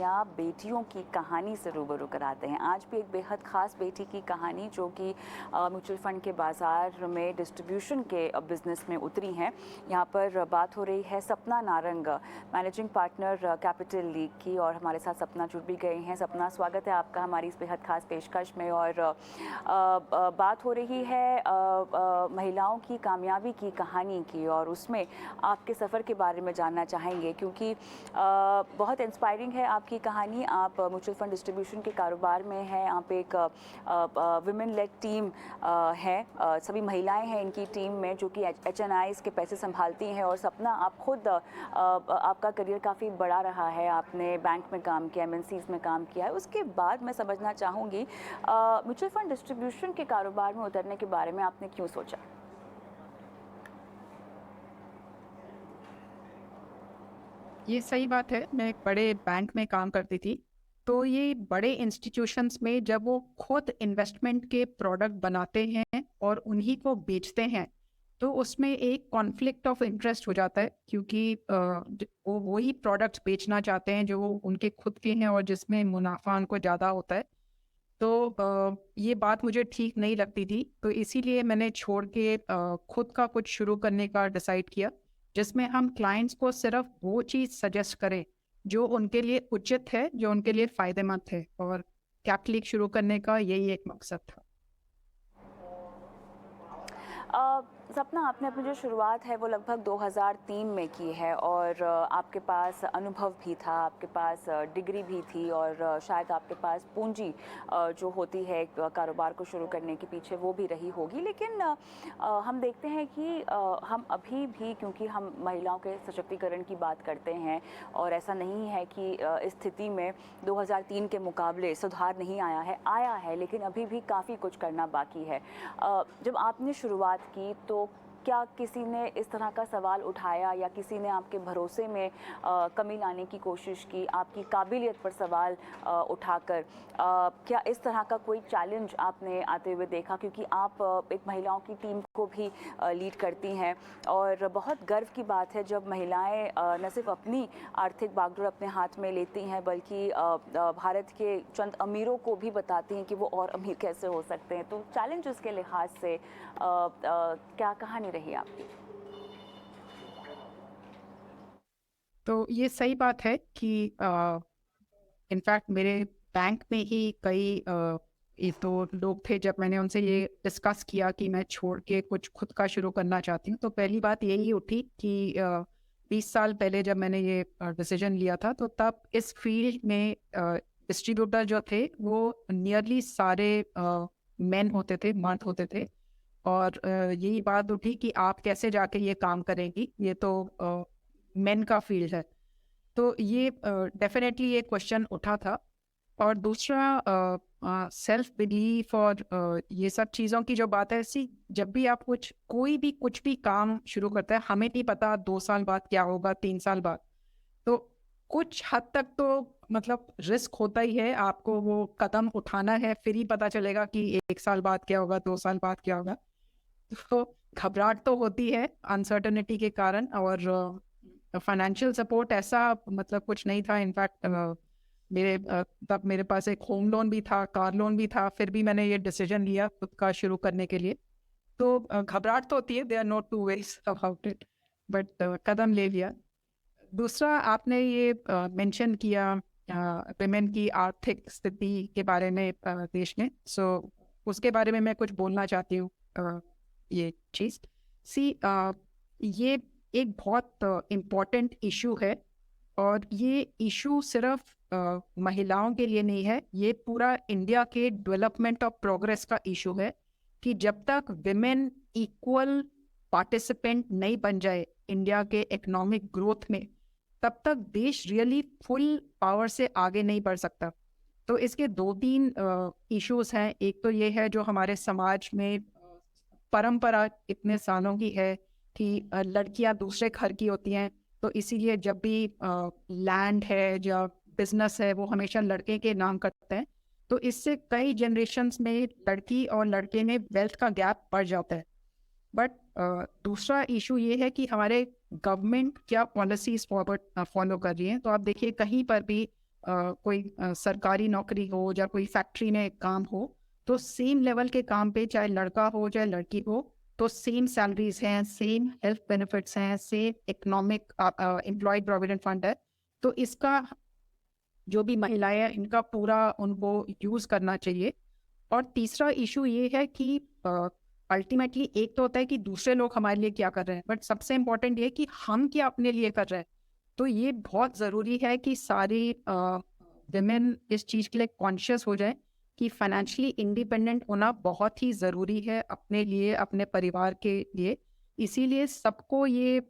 कामयाब बेटियों की कहानी से रूबरू कराते हैं। आज भी एक बेहद ख़ास बेटी की कहानी जो कि म्यूचुअल फ़ंड के बाज़ार में डिस्ट्रीब्यूशन के बिज़नेस में उतरी हैं। यहाँ पर बात हो रही है सपना Narang, managing partner capital league की, और हमारे साथ सपना जुड़ भी गए हैं। सपना, स्वागत है आपका हमारी इस बेहद ख़ास पेशकश में। और बात हो रही है महिलाओं की कामयाबी की कहानी की, और उसमें आपके सफ़र के बारे में जानना चाहेंगे क्योंकि बहुत इंस्पायरिंग है आपकी कहानी। आप म्यूचुअल फंड डिस्ट्रीब्यूशन के कारोबार में हैं। आप एक विमेन लेड टीम है, सभी महिलाएं हैं इनकी टीम में जो कि HNIs के पैसे संभालती हैं। और सपना, आप खुद आपका करियर काफ़ी बड़ा रहा है, आपने बैंक में काम किया, MNCs में काम किया है। उसके बाद मैं समझना चाहूँगी म्यूचुअल फंड डिस्ट्रीब्यूशन के कारोबार में उतरने के बारे में आपने क्यों सोचा? ये सही बात है। मैं एक बड़े बैंक में काम करती थी। तो ये बड़े इंस्टीट्यूशंस में जब वो खुद इन्वेस्टमेंट के प्रोडक्ट बनाते हैं और उन्हीं को बेचते हैं, तो उसमें एक कॉन्फ्लिक्ट ऑफ इंटरेस्ट हो जाता है, क्योंकि वो वही प्रोडक्ट्स बेचना चाहते हैं जो वो उनके खुद के हैं और जिसमें मुनाफा उनको ज़्यादा होता है। तो ये बात मुझे ठीक नहीं लगती थी, तो इसीलिए मैंने छोड़ के खुद का कुछ शुरू करने का डिसाइड किया, जिसमें हम क्लाइंट्स को सिर्फ वो चीज़ सजेस्ट करें जो उनके लिए उचित है, जो उनके लिए फ़ायदेमंद है। और कैपिटल शुरू करने का यही एक मकसद था। सपना, आपने अपनी जो शुरुआत है वो लगभग 2003 में की है, और आपके पास अनुभव भी था, आपके पास डिग्री भी थी, और शायद आपके पास पूंजी जो होती है एक कारोबार को शुरू करने के पीछे वो भी रही होगी। लेकिन हम देखते हैं कि हम अभी भी, क्योंकि हम महिलाओं के सशक्तिकरण की बात करते हैं, और ऐसा नहीं है कि इस स्थिति में 2003 के मुकाबले सुधार नहीं आया है, लेकिन अभी भी काफ़ी कुछ करना बाकी है। जब आपने शुरुआत की तो क्या किसी ने इस तरह का सवाल उठाया, या किसी ने आपके भरोसे में कमी लाने की कोशिश की, आपकी काबिलियत पर सवाल उठाकर? क्या इस तरह का कोई चैलेंज आपने आते हुए देखा, क्योंकि आप एक महिलाओं की टीम को भी लीड करती हैं, और बहुत गर्व की बात है जब महिलाएं न सिर्फ अपनी आर्थिक बागडोर अपने हाथ में लेती हैं, बल्कि भारत के चंद अमीरों को भी बताती हैं कि वो और अमीर कैसे हो सकते हैं। तो चैलेंजेस के लिहाज से क्या कहानी रही आपकी? तो ये सही बात है कि इनफैक्ट मेरे बैंक में ही कई ये तो लोग थे, जब मैंने उनसे ये डिस्कस किया कि मैं छोड़ के कुछ खुद का शुरू करना चाहती हूँ, तो पहली बात यही उठी कि 20 साल पहले जब मैंने ये डिसीजन लिया था, तो तब इस फील्ड में डिस्ट्रीब्यूटर जो थे वो नियरली सारे मेन होते थे, मर्द होते थे। और यही बात उठी कि आप कैसे जाके ये काम करेंगी, ये तो मेन का फील्ड है। तो ये डेफिनेटली ये क्वेश्चन उठा था। और दूसरा सेल्फ बिलीफ और ये सब चीज़ों की जो बात है, ऐसी जब भी आप कुछ भी काम शुरू करते हैं, हमें नहीं पता 2 साल बाद क्या होगा, 3 साल बाद। तो कुछ हद तक तो मतलब रिस्क होता ही है, आपको वो कदम उठाना है, फिर ही पता चलेगा कि 1 साल बाद क्या होगा, 2 साल बाद क्या होगा। तो घबराहट तो होती है अनसर्टेनिटी के कारण। और फाइनेंशियल सपोर्ट ऐसा मतलब कुछ नहीं था। इनफैक्ट तब मेरे पास एक होम लोन भी था, कार लोन भी था, फिर भी मैंने ये डिसीजन लिया खुद का शुरू करने के लिए। तो घबराहट तो होती है, they are not to wage about it, but कदम ले लिया। दूसरा, आपने ये मेंशन किया विमेन की आर्थिक स्थिति के बारे में देश में। सो उसके बारे में मैं कुछ बोलना चाहती हूँ। ये चीज़ सी ये एक बहुत इम्पोर्टेंट इशू है, और ये इशू सिर्फ महिलाओं के लिए नहीं है, ये पूरा इंडिया के डेवलपमेंट और प्रोग्रेस का इशू है। कि जब तक विमेन इक्वल पार्टिसिपेंट नहीं बन जाए इंडिया के इकोनॉमिक ग्रोथ में, तब तक देश रियली फुल पावर से आगे नहीं बढ़ सकता। तो इसके 2-3 इश्यूज हैं। एक तो ये है जो हमारे समाज में परंपरा इतने सालों की है कि लड़कियां दूसरे घर की होती हैं, तो इसीलिए जब भी लैंड है या बिजनेस है वो हमेशा लड़के के नाम करते हैं। तो इससे कई जनरेशन्स में लड़की और लड़के में वेल्थ का गैप बढ़ जाता है। बट दूसरा इशू ये है कि हमारे गवर्नमेंट क्या पॉलिसीज फॉलो कर रही हैं। तो आप देखिए, कहीं पर भी कोई सरकारी नौकरी हो या कोई फैक्ट्री में काम हो, तो सेम लेवल के काम पे चाहे लड़का हो चाहे लड़की हो, तो सेम सैलरीज हैं, सेम हेल्थ बेनिफिट्स हैं, same economic employed provident fund है। तो इसका जो भी महिलाएं हैं इनका पूरा उनको यूज करना चाहिए। और तीसरा इशू ये है कि अल्टीमेटली एक तो होता है कि दूसरे लोग हमारे लिए क्या कर रहे हैं, बट सबसे इम्पोर्टेंट ये है कि हम क्या अपने लिए कर रहे हैं। तो ये बहुत ज़रूरी है कि सारी विमेन इस चीज़ के लिए कॉन्शियस हो जाए कि फाइनेंशियली इंडिपेंडेंट होना बहुत ही ज़रूरी है अपने लिए, अपने परिवार के लिए। इसीलिए सबको ये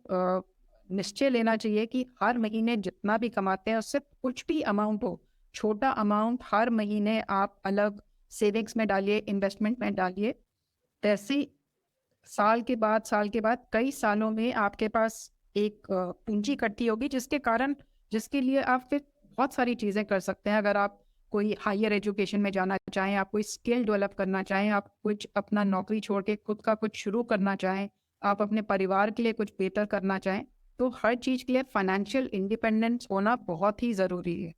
निश्चय लेना चाहिए कि हर महीने जितना भी कमाते हैं उससे कुछ भी अमाउंट हो, छोटा अमाउंट हर महीने आप अलग सेविंग्स में डालिए, इन्वेस्टमेंट में डालिए। ऐसे साल के बाद कई सालों में आपके पास एक पूंजी इकट्ठी होगी जिसके लिए आप फिर बहुत सारी चीज़ें कर सकते हैं। अगर आप कोई हायर एजुकेशन में जाना चाहें, आप कोई स्किल डेवलप करना चाहें, आप कुछ अपना नौकरी छोड़ के खुद का कुछ शुरू करना चाहें, आप अपने परिवार के लिए कुछ बेहतर करना चाहें, तो हर चीज़ के लिए फाइनेंशियल इंडिपेंडेंस होना बहुत ही ज़रूरी है।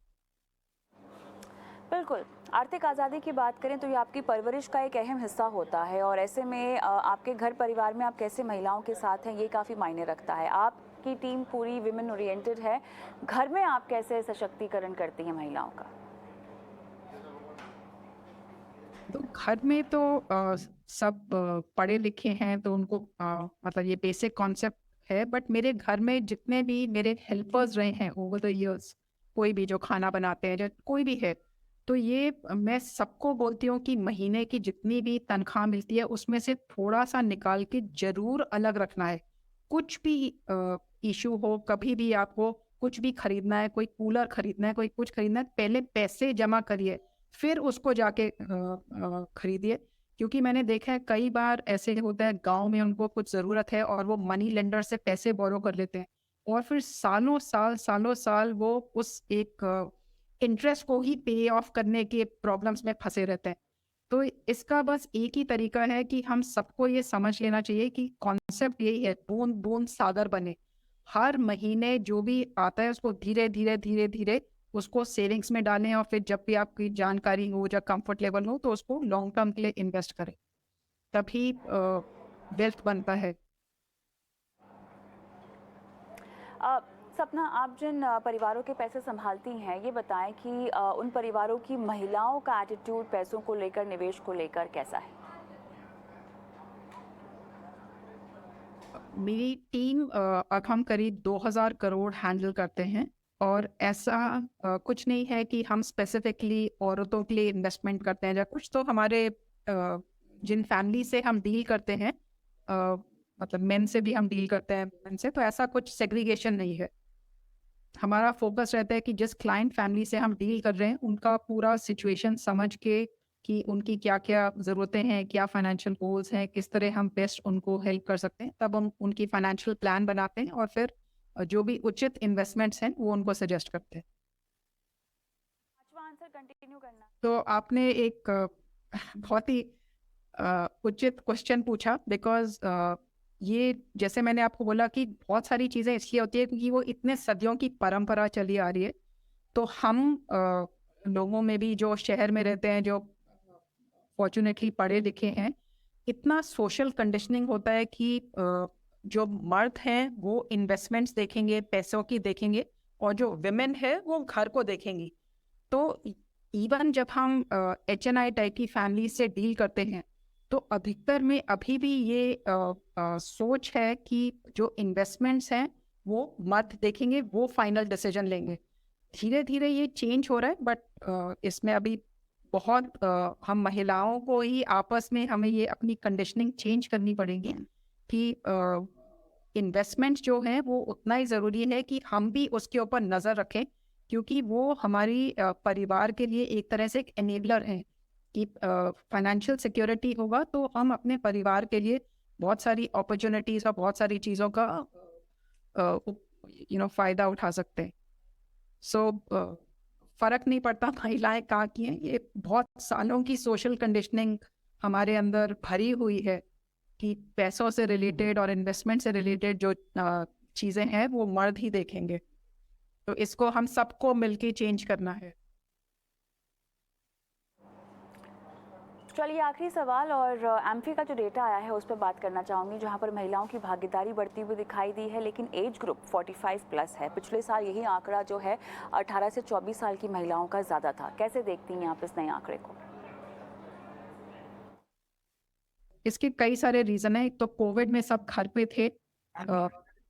बिल्कुल, आर्थिक आज़ादी की बात करें तो ये आपकी परवरिश का एक अहम हिस्सा होता है और ऐसे में आपके घर परिवार में आप कैसे महिलाओं के साथ हैं ये काफ़ी मायने रखता है। आपकी टीम पूरी विमेन ओरिएंटेड है, घर में आप कैसे सशक्तिकरण करती हैं महिलाओं का? तो घर में तो सब पढ़े लिखे हैं, तो उनको मतलब ये बेसिक कॉन्सेप्ट है। बट मेरे घर में जितने भी मेरे हेल्पर्स रहे हैं ओवर द इयर्स, कोई भी जो खाना बनाते हैं या कोई भी है, तो ये मैं सबको बोलती हूँ कि महीने की जितनी भी तनख्वाह मिलती है उसमें से थोड़ा सा निकाल के जरूर अलग रखना है। कुछ भी इशू हो, कभी भी आपको कुछ भी खरीदना है, कोई कूलर खरीदना है, कोई कुछ खरीदना है, पहले पैसे जमा करिए, फिर उसको जाके खरीदिए। क्योंकि मैंने देखा है कई बार ऐसे होता है गांव में उनको कुछ ज़रूरत है और वो मनी लेंडर से पैसे बोरो कर लेते हैं और फिर सालों साल वो उस एक इंटरेस्ट को ही पे ऑफ करने के प्रॉब्लम्स में फंसे रहते हैं। तो इसका बस एक ही तरीका है कि हम सबको ये समझ लेना चाहिए कि कॉन्सेप्ट यही है, बूंद बूंद सागर बने। हर महीने जो भी आता है उसको धीरे धीरे धीरे धीरे उसको सेविंग्स में डालें और फिर जब भी आपकी जानकारी हो या कंफर्ट लेवल हो तो उसको लॉन्ग टर्म के लिए इन्वेस्ट करें, तभी वेल्थ बनता है। अ, सपना, आप जिन परिवारों के पैसे संभालती हैं ये बताएं कि उन परिवारों की महिलाओं का एटीट्यूड पैसों को लेकर, निवेश को लेकर कैसा है? मेरी टीम अब हम करीब 2000 करोड़ हैंडल करते हैं और ऐसा कुछ नहीं है कि हम स्पेसिफिकली औरतों के लिए इन्वेस्टमेंट करते हैं या कुछ। तो हमारे जिन फैमिली से हम डील करते हैं, मतलब मेन से भी हम डील करते हैं वुमेन से, तो ऐसा कुछ सेग्रीगेशन नहीं है। हमारा फोकस रहता है कि जिस क्लाइंट फैमिली से हम डील कर रहे हैं उनका पूरा सिचुएशन समझ के कि उनकी क्या क्या ज़रूरतें हैं, क्या फाइनेंशियल गोल्स हैं, किस तरह हम बेस्ट उनको हेल्प कर सकते हैं, तब हम उनकी फाइनेंशियल प्लान बनाते हैं और फिर जो भी उचित इन्वेस्टमेंट्स हैं वो उनको सजेस्ट करते हैं। पांचवा आंसर कंटिन्यू करना। तो आपने एक बहुत ही उचित क्वेश्चन पूछा, बिकॉज ये जैसे मैंने आपको बोला कि बहुत सारी चीज़ें इसलिए होती है क्योंकि वो इतने सदियों की परंपरा चली आ रही है। तो हम लोगों में भी जो शहर में रहते हैं, जो फॉर्चुनेटली पढ़े लिखे हैं, इतना सोशल कंडीशनिंग होता है कि जो मर्द हैं वो इन्वेस्टमेंट्स देखेंगे, पैसों की देखेंगे, और जो विमेन है वो घर को देखेंगी। तो इवन जब हम HNI टाइप की फैमिली से डील करते हैं तो अधिकतर में अभी भी ये सोच है कि जो इन्वेस्टमेंट्स हैं वो मर्द देखेंगे, वो फाइनल डिसीजन लेंगे। धीरे धीरे ये चेंज हो रहा है, बट इसमें अभी बहुत हम महिलाओं को ही आपस में हमें ये अपनी कंडीशनिंग चेंज करनी पड़ेगी कि इन्वेस्टमेंट्स जो हैं वो उतना ही ज़रूरी है कि हम भी उसके ऊपर नज़र रखें, क्योंकि वो हमारी परिवार के लिए एक तरह से एक एनेबलर हैं कि फाइनेंशियल सिक्योरिटी होगा तो हम अपने परिवार के लिए बहुत सारी अपॉर्चुनिटीज़ और बहुत सारी चीज़ों का फ़ायदा उठा सकते हैं। सो फ़र्क नहीं पड़ता महिलाएं कहाँ की हैं, ये बहुत सालों की सोशल कंडीशनिंग हमारे अंदर भरी हुई है कि पैसों से रिलेटेड और इन्वेस्टमेंट से रिलेटेड जो चीज़ें हैं वो मर्द ही देखेंगे। तो इसको हम सबको मिलके चेंज करना है। चलिए आखिरी सवाल और एम्फी का जो डेटा आया है उस पर बात करना चाहूँगी, जहाँ पर महिलाओं की भागीदारी बढ़ती हुई दिखाई दी है, लेकिन एज ग्रुप 45 प्लस है। पिछले साल यही आंकड़ा जो है 18 से 24 साल की महिलाओं का ज़्यादा था। कैसे देखती हैं आप इस नए आंकड़े को? इसके कई सारे रीज़न हैं। एक तो कोविड में सब घर पे थे,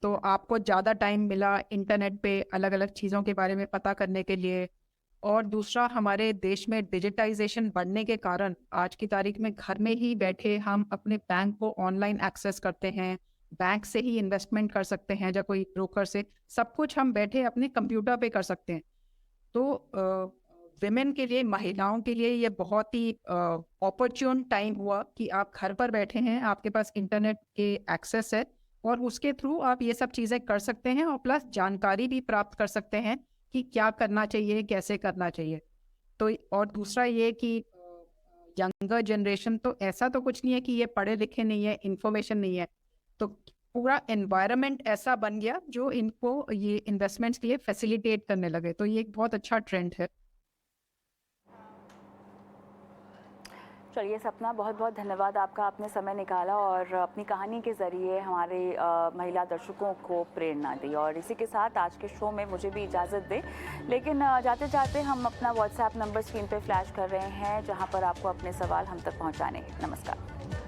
तो आपको ज़्यादा टाइम मिला इंटरनेट पे अलग-अलग चीज़ों के बारे में पता करने के लिए। और दूसरा, हमारे देश में डिजिटाइज़ेशन बढ़ने के कारण आज की तारीख में घर में ही बैठे हम अपने बैंक को ऑनलाइन एक्सेस करते हैं, बैंक से ही इन्वेस्टमेंट कर सकते हैं या कोई ब्रोकर से, सब कुछ हम बैठे अपने कंप्यूटर पे कर सकते हैं। तो विमेन के लिए, महिलाओं के लिए ये बहुत ही ऑपर्च्यून टाइम हुआ कि आप घर पर बैठे हैं, आपके पास इंटरनेट के एक्सेस है और उसके थ्रू आप ये सब चीज़ें कर सकते हैं और प्लस जानकारी भी प्राप्त कर सकते हैं कि क्या करना चाहिए, कैसे करना चाहिए। तो और दूसरा ये कि यंगर जनरेशन, तो ऐसा तो कुछ नहीं है कि ये पढ़े लिखे नहीं है, इन्फॉर्मेशन नहीं है, तो पूरा एनवायरनमेंट ऐसा बन गया जो इनको ये इन्वेस्टमेंट्स के लिए फैसिलिटेट करने लगे। तो ये एक बहुत अच्छा ट्रेंड है। चलिए सपना, बहुत बहुत धन्यवाद आपका, आपने समय निकाला और अपनी कहानी के ज़रिए हमारे महिला दर्शकों को प्रेरणा दी। और इसी के साथ आज के शो में मुझे भी इजाज़त दें, लेकिन जाते जाते हम अपना व्हाट्सएप नंबर स्क्रीन पे फ्लैश कर रहे हैं, जहां पर आपको अपने सवाल हम तक पहुंचाने हैं। नमस्कार।